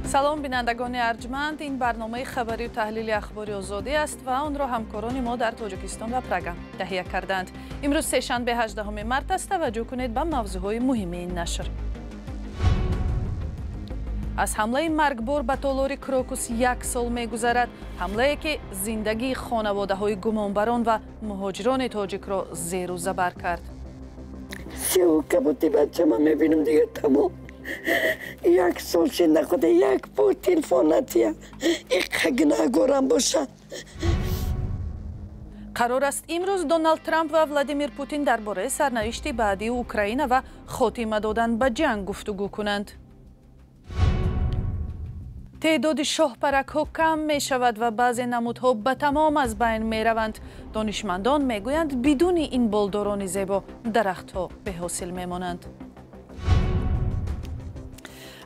سلام بینندگان ارجمند، این برنامه خبری و تحلیل اخباری آزادی است و آن را همکاران ما در تاجیکستان و پرگا تهیه کردند. امروز سه‌شنبه 18 مارس است. توجه کنید به موضوعهای مهم این نشر. از حمله مرگبار به تالار کروکوس 1 سال می‌گذرد. حمله‌ای که زندگی خانواده‌های گمانبران و مهاجران تاجیک را زیر و زبر کرد. سیو کبوتی بچه ما می‌بینم دیگه تمام. 1 سال شد نخوده 1 بار تلفن نتیه یک گناهگارم باشه. قرار است امروز دونالد ترامپ و ولادیمیر پوتین درباره سرنوشت بعدی اوکراین و خاتمه دادن به جنگ گفتگو کنند. تعداد شاهپرک‌ها کم می شود و بعضی نمودها به تمام از بین می روند. دانشمندان می گویند بدون این بالداران زیبا درختها به حاصل می مانند.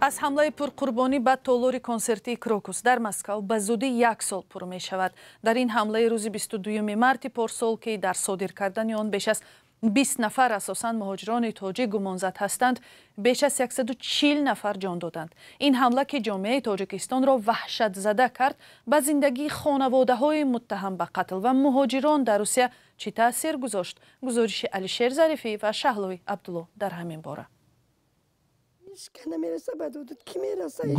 از حمله پرقربانی به تالار کنسرتی کروکوس در مسکو به زودی 1 سال پر می شود. در این حمله روز 22 مارس پارسال که در صادر کردن آن بیش از 20 نفر اساساً مهاجران تاجیک گمانزد هستند، بیش از 140 نفر جان دادند. این حمله که جامعه تاجیکستان را وحشت زده کرد، به زندگی خانواده‌های متهم به قتل و مهاجران در روسیه چه تاثیر گذاشت؟ گزارش علیشیر ظریفی و شهلوی عبدالله در همین باره.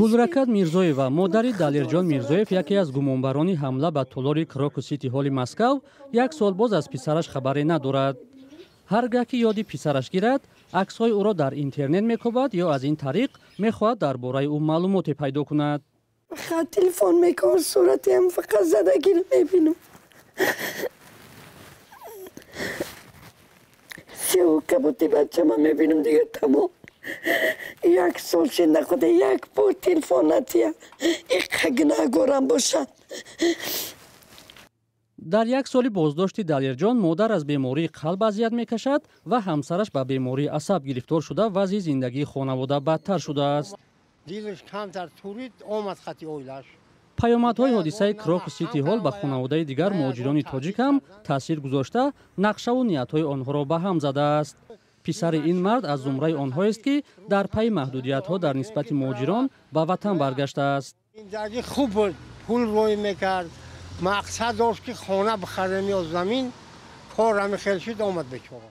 گулракат мирзоева модари далерҷон мирзоев яке аз гумонбарони ҳамла ба толори крокус сити ҳоли Москав 1 сол боз аз писараш хабаре надорад. ҳар гаҳ ки ёди писараш гирад, аксҳои ӯро дар интернет мекобад ё аз ин тариқ мехоҳад дар бораи ӯ маълумоте пайдо кунад. телефон мекунам, суратиам фақат задагиро мебинам. сеу кабути бачама мебинам дига тамом. 1 سال شد نخوده 1 بار تلفن نتیه یک گناهگارم باشه. дар 1 соли боздошти далерҷон модар аз бемории қалб азият мекашад ва ҳамсараш ба бемории асаб гирифтор шуда вазъи зиндагии хонавода бадтар шудааст. паёмадҳои ҳодисаи крокус сити ҳол ба хонаводаи дигар муҳоҷирони тоҷик ҳам таъсир гузошта, нақшаву ниятҳои онҳоро ба ҳам задааст. писари ин мард аз зумраи онҳоест ки дар пайи маҳдудиятҳо дар нисбати муҳоҷирон ба ватан баргаштааст. зиндагӣ хуб буд, пул рой мекард, мақсад дошт ки хона бихарем ё замин, кор ҳами хел шуд омад бечора.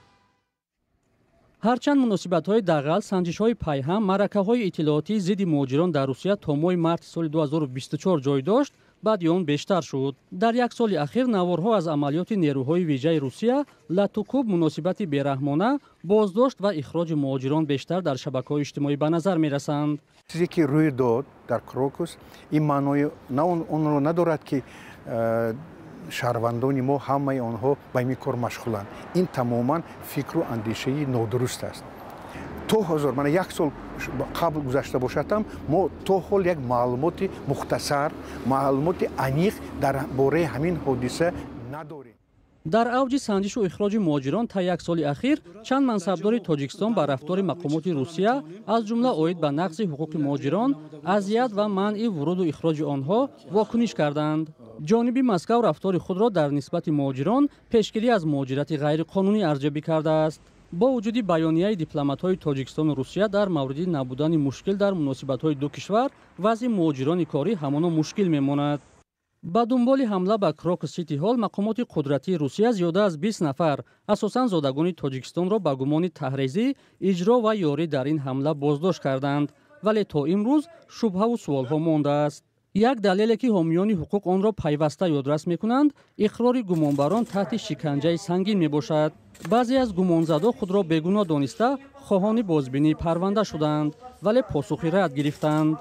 ҳарчанд муносибатҳои дағал, санҷишҳои пайҳам, маъракаҳои иттилоотии зидди муҳоҷирон дар русия то моҳи марти соли 2024 ҷой дошт, баъди он бештар шуд. дар 1 соли ахир наворҳо аз амалиёти нерӯҳои виҷаи русия латукуб муносибати бераҳмона, боздошт ва ихроҷи муҳоҷирон бештар дар шабакаҳои иҷтимоӣ ба назар мерасанд. чизе ки рӯй дод дар крокус ин маънои онро надорад ки шаҳрвандони мо ҳамаи онҳо ба ин кор машғуланд. ин тамоман фикру андешаи нодуруст аст. то ҳозир мана 1 сол қабл гузашта бошадам, мо то ҳол як маълумоти мухтасар, маълумоти аниқ дар бораи ҳамин ҳодиса надорем. дар авҷи санҷишу ихроҷи муҳоҷирон та 1 соли ахир чанд мансабдори тоҷикистон ба рафтори мақомоти русия аз ҷумла оид ба нақзи ҳуқуқи муҳоҷирон, азият ва манъи вуруду ихроҷи онҳо вокуниш карданд. ҷониби Москав рафтори худро дар нисбати муҳоҷирон пешгирӣ аз муҳоҷирати ғайриқонунӣ арзёбӣ кардааст. бо вуҷуди баёнияи дипломатҳои тоҷикистону русия дар мавриди набудани мушкил дар муносибатҳои ду кишвар, вазъи муҳоҷирони корӣ ҳамоно мушкил мемонад. ба дунболи ҳамла ба крокус сити ҳол мақомоти қудратии русия зиёда аз 20 нафар, асосан зодагони тоҷикистонро ба гумони таҳризӣ, иҷро ва ёрӣ дар ин ҳамла боздошт карданд, вале то имрӯз шубҳаву суолҳо мондааст. як далеле ки ҳомиёни ҳуқуқ онро пайваста ёдрас мекунанд, иқрори гумонбарон таҳти шиканҷаи сангин мебошад. баъзе аз гумонзадо худро бегуноҳ дониста хоҳони бозбинии парванда шуданд, вале посухи рад гирифтанд.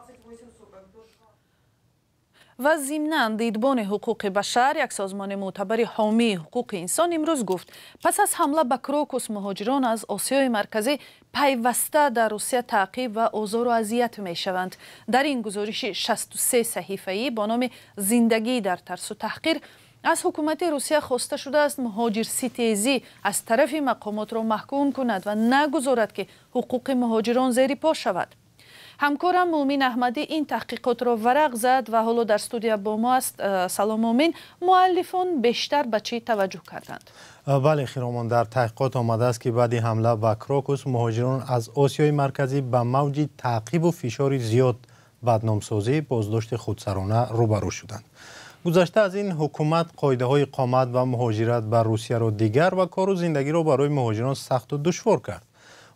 و ضمناً دیدبان حقوق بشر، یک سازمان معتبر حامی حقوق انسان، امروز گفت پس از حمله به کروکوس مهاجران از آسیای مرکزی پیوسته در روسیه تعقیب و آزار و اذیت می شوند. در این گزارش 63 صحیفه‌ای با نام زندگی در ترس و تحقیر از حکومت روسیه خواسته شده است مهاجر ستیزی از طرف مقامات را محکوم کند و نگذارد که حقوق مهاجران زیر پا شود. همکارم مومین احمدی این تحقیقات را ورق زد و حالا در استودیو با ما است. سلام مومین، مؤلفان بیشتر به چی توجه کردند؟ بله خیرامان، در تحقیقات آمده است که بعد حمله به کروکوس مهاجران از آسیای مرکزی به موج تعقیب و فشار زیاد بدنامسازی بازداشت خودسرانه روبرو شدند. گذشته از این حکومت قاعده‌های اقامت و مهاجرت بر روسیه را دیگر و کار و زندگی را برای مهاجران سخت و دشوار کرد.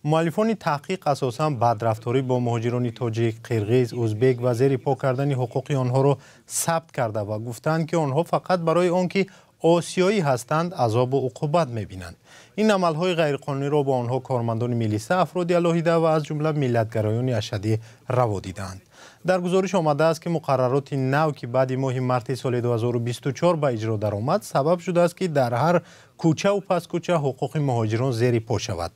مؤلفان تحقیق اساساً بدرفتاری با مهاجران تاجیک، قرغیز، ازبک و زیر پا کردن حقوق آنها را ثبت کرده و گفتند که آنها فقط برای آنکه آسیایی هستند عذاب و عقوبت می‌بینند. این عمل‌های غیرقانونی را با آنها کارمندان میلیسه، افراد علیحده و از جمله ملت‌گرایان اشدی روا دیدند. در گزارش آمده است که مقررات نو که بعد ماه مارس سال 2024 به اجرا درآمد سبب شده است که در هر کوچه و پس کوچه حقوق مهاجران زیر پا شود.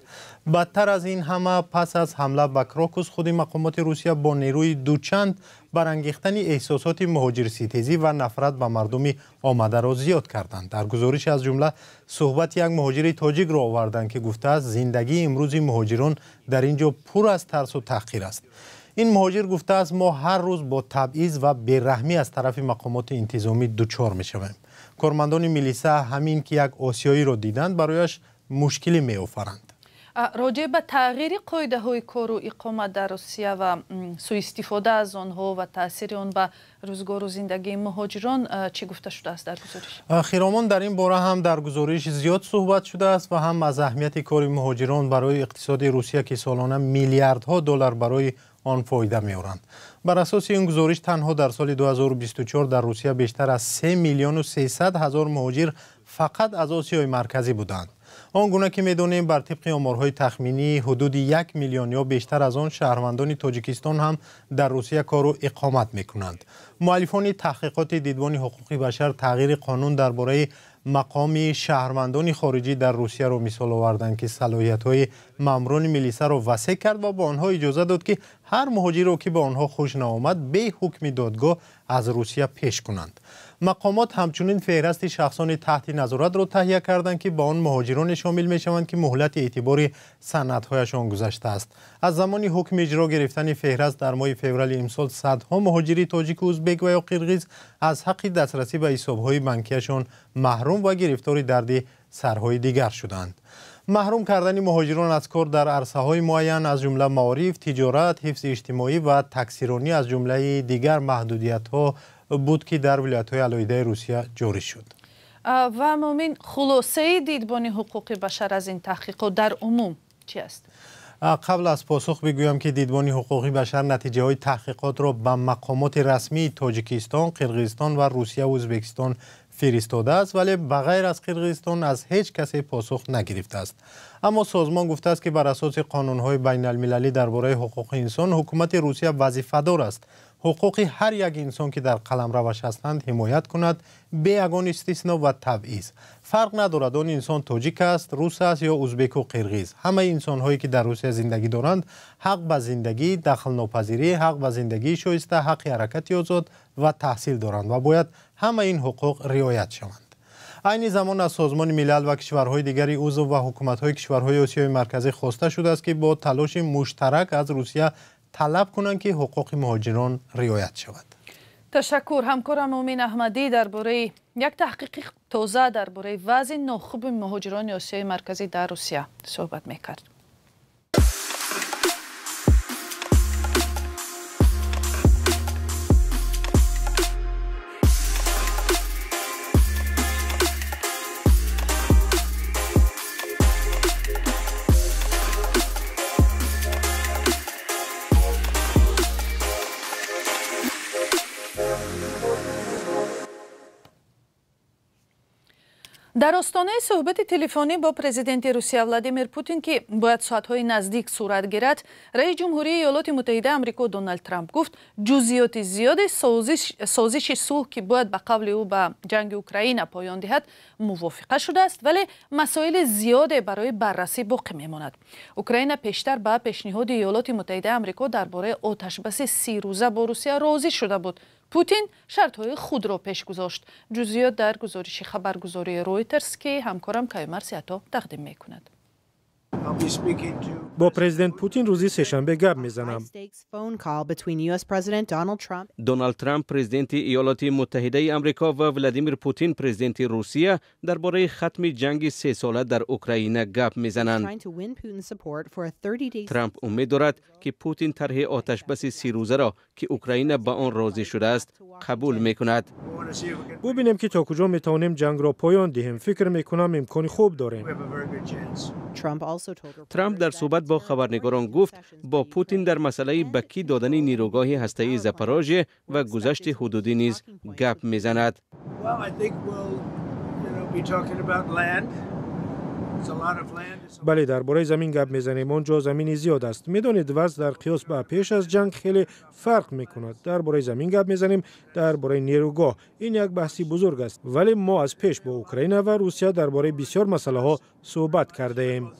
بدتر از این همه پس از حمله به کراکوس خود مقامات روسیه با نیروی دوچند برانگیختن احساسات مهاجرستیزی و نفرت به مردم آمده را زیاد کردند. در گزارش از جمله صحبت یک مهاجر تاجیک را آوردند که گفته است زندگی امروز مهاجران در اینجا پر از ترس و تحقیر است. این مهاجر گفته است ما هر روز با تبعیض و بیرحمی از طرف مقامات انتظامی دچار می‌شویم. کارمندان میلیسه همین که یک آسیایی را دیدند برایش مشکلی می‌آفرند. راجع به تغییر قاعده‌های کار و اقامت در روسیه و سوء استفاده از آنها و تاثیر آن به روزگار و زندگی مهاجران چی گفته شده است در گزارش؟ خیرامان در این باره هم در گزارش زیاد صحبت شده است و هم از اهمیت کار مهاجران برای اقتصاد روسیه که سالانه میلیاردها دلار برای آن فایده می‌آورند. بر اساس این گزارش تنها در سال 2024 در روسیه بیشتر از 3,300,000 مهاجر فقط از آسیای مرکزی بودند. آنگونه که می‌دانیم بر طبق آمارهای تخمینی حدود 1 میلیون یا بیشتر از آن شهروندان تاجیکستان هم در روسیه کار و اقامت می‌کنند. مؤلفان تحقیقات دیدبان حقوق بشر تغییر قانون درباره مقام شهروندان خارجی در روسیه را مثال آوردند که صلاحیت‌های ماموران میلیسه را وسیع کرد و با آنها اجازه داد که هر مهاجری را که به آنها خوش نآمد به حکم دادگاه از روسیه پیش کنند. مقامات همچنین فهرست شخصان تحت نظارت را تهیه کردند که با آن مهاجران شامل می‌شوند که مهلت اعتبار سندهایشان گذشته است. از زمان حکم اجرا گرفتن فهرست در ماه فوریه امسال صدها مهاجری تاجیک و ازبک و یا قرغیز از حق دسترسی به حساب‌های بانکیشان محروم و گرفتار درد سرهای دیگر شدند. محروم کردن مهاجران از کار در عرصه‌های معین از جمله معارف، تجارت، حفظ اجتماعی و تکثیرانی از جمله دیگر محدودیت‌ها بود که در ولایت‌های علیحده روسیه جاری شد. و مؤمن خلاصه دیدبان حقوق بشر از این تحقیقات در عموم چی است؟ قبل از پاسخ بگویم که دیدبان حقوق بشر نتیجه های تحقیقات را به مقامات رسمی تاجیکستان، قرغیزستان و روسیه و ازبکستان فرستاده است ولی بغیر از قرغیزستان از هیچ کسی پاسخ نگرفته است. اما سازمان گفته است که بر اساس قانون‌های بین المللی درباره حقوق انسان حکومت روسیه وظیفه‌دار است حقوق هر یک انسان که در قلمروش هستند حمایت کند به یگان استثنا و تبعیض. فرق ندارد آن انسان تاجیک است، روس است یا ازبک و قرغیز. همه انسان‌هایی که در روسیه زندگی دارند حق به زندگی، دخل ناپذیری، حق به زندگی شایسته، حق حرکت آزاد و تحصیل دارند و باید همه این حقوق رعایت شوند. عین زمان از سازمان ملل و کشورهای دیگری عضو و حکومت‌های کشورهای آسیای مرکزی خواسته شده است که با تلاش مشترک از روسیه طلب کنند که حقوق مهاجران رعایت شود. تشکر. همکارم مؤمن احمدی درباره یک تحقیق تازه درباره وضع ناخوب مهاجران آسیای مرکزی در روسیه صحبت می‌کرد. در آستانه صحبت تلفنی با پرزیدنت روسیه ولادیمیر پوتین که باید ساعت‌های نزدیک صورت گیرد، رئیس جمهوری ایالات متحده آمریکا دونالد ترامپ گفت جزئیات زیاد سازش صلح که باید به قول او به جنگ اوکراین پایان دهد موافقه شده است ولی مسائل زیاد برای بررسی باقی میماند. اوکراین پیشتر به پیشنهاد ایالات متحده آمریکا درباره آتشبس 30 روزه با روسیه راضی شده بود. پوتین شرط‌های خود را پیش گذاشت. جزئیات در گزارش خبرگزاری رویترز که همکارم کیومرث عطا تقدیم می‌کند. با پرزیدنت پوتین روزی سه‌شنبه گپ میزنم. دونالد ترامپ پرزیدنت ایالات متحده آمریکا و ولادیمیر پوتین پرزیدنت روسیه درباره ختم جنگ 3 ساله در اوکراین گپ میزنند. ترامپ امید دارد که پوتین طرح آتش بس 30 روزه را که اوکراین به آن راضی شده است قبول میکند. ببینیم که تا کجا میتوانیم جنگ را پایان دهیم. فکر میکنم امکانی خوب داریم. ترامپ در صحبت با خبرنگاران گفت با پوتین در مسئله بکی دادن نیروگاه هسته‌ای زاپاروژیه و گذشت حدودی نیز گپ میزند. بله، درباره زمین گپ میزنیم. آنجا زمینی زیاد است. میدانید وضع در قیاس به پیش از جنگ خیلی فرق میکند. درباره زمین گپ میزنیم، درباره نیروگاه. این یک بحثی بزرگ است، ولی ما از پیش با اوکراین و روسیه درباره بسیار مسئله ها صحبت کرده ایم.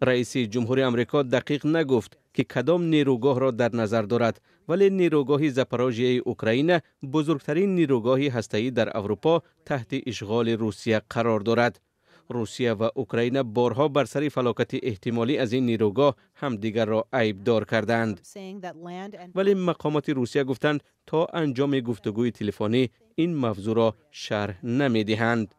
رئیس جمهور آمریکا دقیق نگفت که کدام نیروگاه را در نظر دارد، ولی نیروگاه زاپاروژیه اوکراین بزرگترین نیروگاه هسته‌ای در اروپا تحت اشغال روسیه قرار دارد. روسیه و اوکراین بارها بر سر فلاکت احتمالی از این نیروگاه همدیگر را عیبدار کردند. ولی مقامات روسیه گفتند تا انجام گفتگوی تلفنی این موضوع را شرح نمی‌دهند.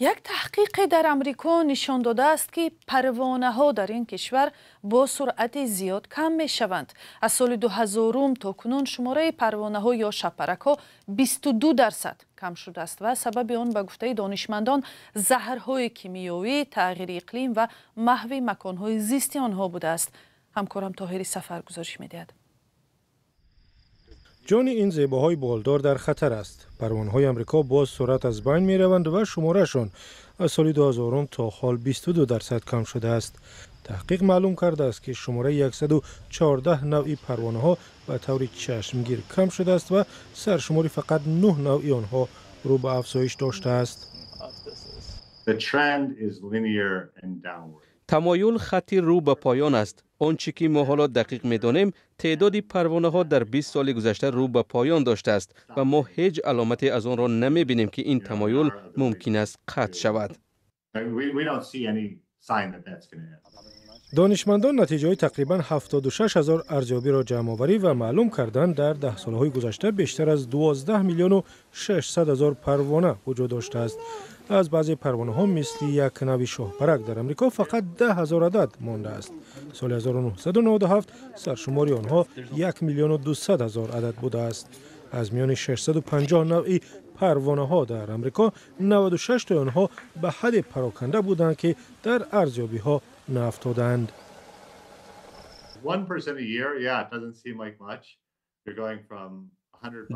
یک تحقیق در امریکا نشان داده است که پروانه ها در این کشور با سرعت زیاد کم می شوند. از سال 2000 تا کنون شماره پروانه ها یا شپرک ها 22% کم شده است و سبب آن به گفته دانشمندان زهرهای کیمیایی، تغییر اقلیم و محو مکانهای زیستی آنها بوده است. همکارم طاهری سفر گزارش می دهد. جان این زیباهای بالدار در خطر است. پروانه‌های آمریکا با سرعت از بین می‌روند و شماره‌شان از سال 2000 تا حال 22% کم شده است. تحقیق معلوم کرده است که شماره 114 نوعی پروانه‌ها به طور چشمگیر کم شده است و سرشماری فقط 9 نوعی آنها رو به افزایش داشته است. تمایل خطی رو به پایان است. آنچه که ما حالا دقیق می‌دانیم تعداد پروانه ها در 20 سال گذشته رو به پایان داشته است و ما هیچ علامتی از آن را نمی‌بینیم که این تمایل ممکن است قطع شود. دانشمندان نتیجه تقریباً 76,000 ارزیابی را جمع آوری و معلوم کردند در 10 سالهای گذشته بیشتر از 12 میلیون و 600 هزار پروانه وجود داشته است. از بعضی پروانه ها مثل یک نوع شاهپرک در امریکا فقط 10,000 عدد مانده است. سال 1997 سرشماری آنها 1,200,000 عدد بوده است. از میان 650 نوعی پروانه ها در امریکا 96 تا آنها به حد پراکنده بودند که در ارزیابی ها نیفتادند.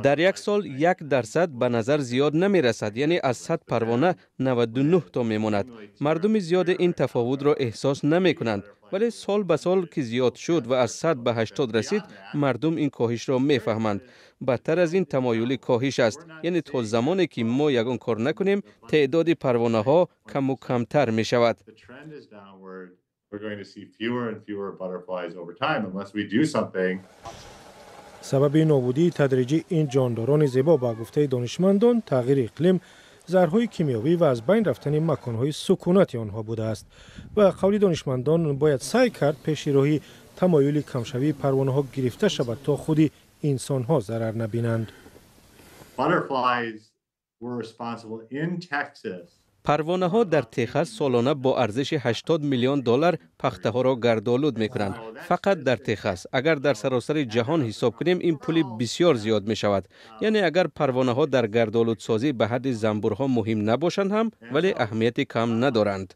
در یک سال 1% به نظر زیاد نمی رسد، یعنی از 100 پروانه 99 تا می ماند. مردم زیاد این تفاوت را احساس نمی کنند، ولی سال به سال که زیاد شد و از 100 به 80 رسید مردم این کاهش را می فهمند. بدتر از این تمایل کاهش است، یعنی تا زمانی که ما یگان کار نکنیم تعداد پروانه ها کم و کمتر می شود. سبب نابودی تدریجی این جانداران زیبا با گفته دانشمندان تغییر اقلیم، زهرهای کیمیایی و از بین رفتن مکانهای سکونتی آنها بوده است. و قول دانشمندان باید سعی کرد پیش راهی تمایل کمشوی پروانه ها گرفته شود تا خودی انسان ها ضرر نبینند. پروانه ها در تگزاس سالانه با ارزش 80 میلیون دلار پخته ها را گردآلود می کنند. فقط در تگزاس. اگر در سراسر جهان حساب کنیم این پول بسیار زیاد می شود. یعنی اگر پروانه ها در گردآلود سازی به حد زنبورها مهم نباشند هم، ولی اهمیت کم ندارند.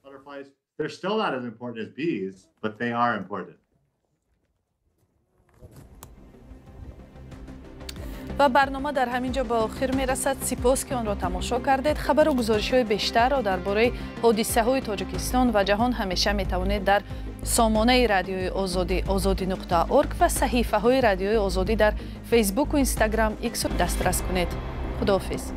و برنامه در همینجا به آخر می رسد. سپاس که آن را تماشا کردید. خبر و گزارش های بیشتر را درباره حادثه های تاجیکستان و جهان همیشه می توانید در سامانه رادیوی آزادی azadi.org و صحیفه های رادیوی آزادی در فیسبوک و اینستاگرام ایکس دسترس کنید. خداحافظ.